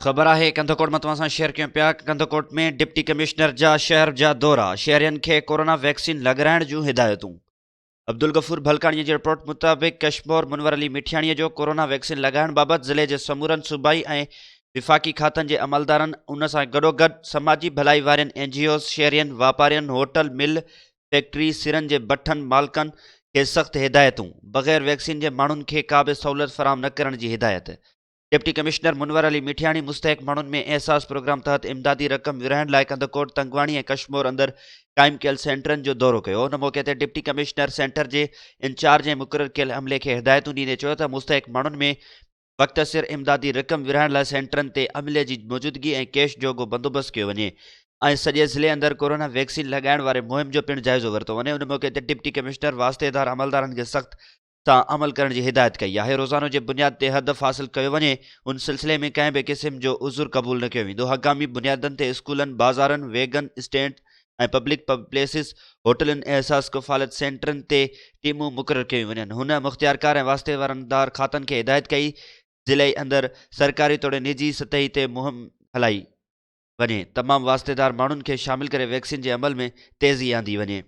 ख़बर है कंदकोट में तव्हां सां शेयर कयूं पिया। कंदकोट में डिप्टी कमिश्नर जा शहर जा दौरा, शहरियन खे कोरोना वैक्सीन लॻाइण जूं हिदायतूं। अब्दुल गफूर भलकाणीअ जी रिपोर्ट मुताबिक़ कश्मीर मुनवर अली मिठियाणीअ जो कोरोना वैक्सीन लॻाइण बाबति ज़िले जे समूरनि सूबाई ऐं विफ़ाक़ी खातनि जे अमलदारनि, उन सां गॾोगॾु समाजी भलाई वारनि NGOs, शहरियनि, वापारियनि, होटल, मिल, फैक्ट्री, सिरनि जे भठनि मालिकनि खे सख़्त हिदायतूं। बग़ैर वैक्सीन जे माण्हुनि खे का बि सहूलियत फराहम न करण जी हिदायत। डिप्टी कमिश्नर मुनवर अली मिठियाणी मुस्तहक माण्हुनि में एहसास प्रोग्राम तहत इमदादी रक़म विरहाइण लाइ कंदकोट, तंगवाणी ऐं कश्मीर अंदरि क़ाइमु कयल सेंटरनि जो दौरो कयो। उन मौक़े ते डिप्टी कमिश्नर सेंटर जे इंचार्ज ऐं मुक़ररु कयल अमले खे हिदायतूं ॾींदे चयो त मुस्तहक माण्हुनि में वक़्त सिर इमदादी रक़म विरहाइण लाइ सेंटरनि ते अमले जी मौजूदगी ऐं कैश जोॻो बंदोबस्तु कयो वञे ऐं सॼे ज़िले अंदरि कोरोना वैक्सीन लॻाइण वारे मुहिम जो पिणु जाइज़ो वरितो वञे। उन मौक़े ते डिप्टी कमिश्नर वास्तेदार अमलदारनि खे सख़्त सां अमल करण जी हिदायत कई आहे। रोज़ानो जे बुनियाद ते हदफ़ हासिल कयो वञे, उन सिलसिले में कंहिं बि क़िस्म जो उज़ुर क़बूल न कयो वेंदो। हंगामी बुनियादनि ते स्कूलनि, बाज़ारनि, वेगन स्टैंड ऐं पब्लिक प्लेसिस, होटलनि, एहसास कफ़ालत सेंटरनि ते टीमूं मुक़ररु कयूं वञनि। हुन मुख़्तियारकार ऐं वास्तेदार खातनि खे हिदायत कई ज़िले अंदरि सरकारी तोड़े निजी सतही ते मुहिम हलाई वञे, तमामु वास्तेदार माण्हुनि खे शामिल करे वैक्सीन जे अमल में तेज़ी आंदी वञे।